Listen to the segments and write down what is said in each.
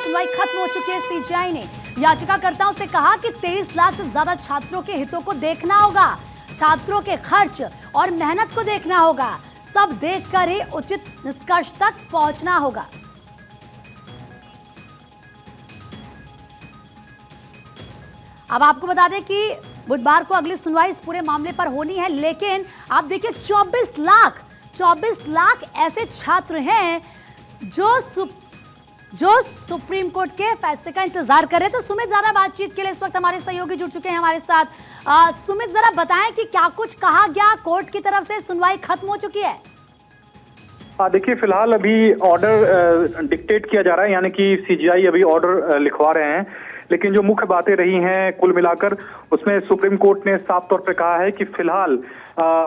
सुनवाई खत्म हो चुकी है। सीजीआई ने याचिकाकर्ताओं से कहा कि 23 लाख से ज्यादा छात्रों के हितों को देखना होगा, छात्रों के खर्च और मेहनत को देखना होगा, सब देखकर ही उचित निष्कर्ष तक पहुंचना होगा। अब आपको बता दें कि बुधवार को अगली सुनवाई इस पूरे मामले पर होनी है, लेकिन आप देखिए 24 लाख ऐसे छात्र हैं जो सुप्रीम कोर्ट के फैसले का इंतजार कर रहे हैं। तो सुमित, ज्यादा बातचीत के लिए इस वक्त हमारे सहयोगी जुड़ चुके हैं हमारे साथ। सुमित, जरा बताएं कि क्या कुछ कहा गया, कोर्ट की तरफ से सुनवाई खत्म हो चुकी है? देखिए, फिलहाल अभी ऑर्डर डिक्टेट किया जा रहा है, यानी कि सीजीआई अभी ऑर्डर लिखवा रहे हैं। लेकिन जो मुख्य बातें रही हैं कुल मिलाकर, उसमें सुप्रीम कोर्ट ने साफ तौर पे कहा है कि फिलहाल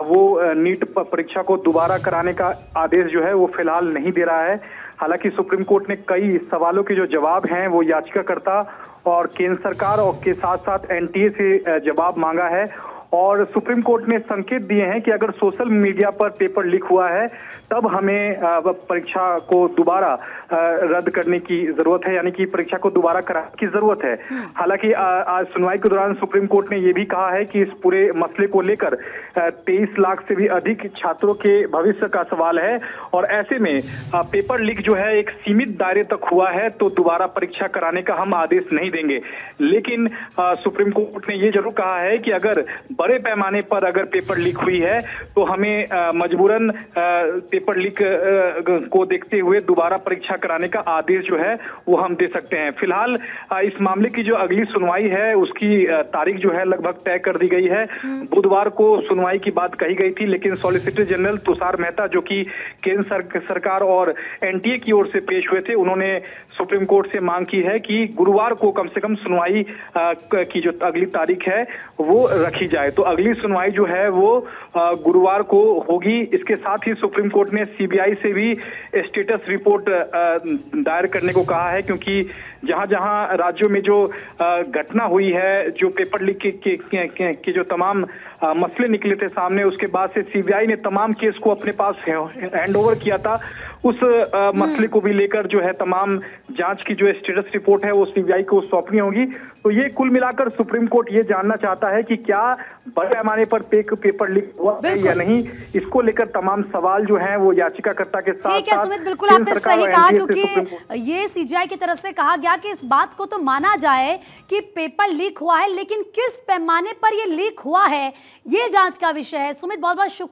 वो नीट परीक्षा को दोबारा कराने का आदेश जो है वो फिलहाल नहीं दे रहा है। हालांकि सुप्रीम कोर्ट ने कई सवालों के जो जवाब हैं वो याचिकाकर्ता और केंद्र सरकार और के साथ साथ एनटीए से जवाब मांगा है। और सुप्रीम कोर्ट ने संकेत दिए हैं कि अगर सोशल मीडिया पर पेपर लीक हुआ है तब हमें परीक्षा को दोबारा रद्द करने की जरूरत है, यानी कि परीक्षा को दोबारा कराने की जरूरत है। हालांकि आज सुनवाई के दौरान सुप्रीम कोर्ट ने यह भी कहा है कि इस पूरे मसले को लेकर 23 लाख से भी अधिक छात्रों के भविष्य का सवाल है और ऐसे में पेपर लीक जो है एक सीमित दायरे तक हुआ है तो दोबारा परीक्षा कराने का हम आदेश नहीं देंगे। लेकिन सुप्रीम कोर्ट ने यह जरूर कहा है कि अगर बड़े पैमाने पर अगर पेपर लीक हुई है तो हमें मजबूरन पेपर लीक को देखते हुए दोबारा परीक्षा कराने का आदेश जो है वो हम दे सकते हैं। फिलहाल इस मामले की जो अगली सुनवाई है उसकी तारीख जो है लगभग तय कर दी गई है। बुधवार को सुनवाई की बात कही गई थी, लेकिन सॉलिसिटर जनरल तुषार मेहता जो कि केंद्र सरकार और एनटीए की ओर से पेश हुए थे, उन्होंने सुप्रीम कोर्ट से मांग की है कि गुरुवार को कम से कम सुनवाई की जो अगली तारीख है वो रखी जाए। तो अगली सुनवाई जो है वो गुरुवार को होगी। इसके साथ ही सुप्रीम कोर्ट ने सीबीआई से भी स्टेटस रिपोर्ट दायर करने को कहा है, क्योंकि जहां जहां राज्यों में जो घटना हुई है, जो पेपर लीक के जो तमाम मसले निकले थे सामने, उसके बाद से सीबीआई ने तमाम केस को अपने पास हैंडओवर किया था। उस मसले को भी लेकर जो है तमाम जांच की जो स्टेटस रिपोर्ट है वो सीबीआई को सौंपनी होगी। तो ये कुल मिलाकर सुप्रीम कोर्ट ये जानना चाहता है कि क्या बड़े पैमाने पर पेपर लीक हुआ है या नहीं। इसको लेकर तमाम सवाल जो हैं वो याचिकाकर्ता के साथ। ठीक है सुमित, बिल्कुल आपने सही कहा, क्योंकि ये सीजीआई की तरफ से कहा गया कि इस बात को तो माना जाए कि पेपर लीक हुआ है, लेकिन किस पैमाने पर ये लीक हुआ है ये जांच का विषय है। सुमित, बहुत बहुत शुक्रिया।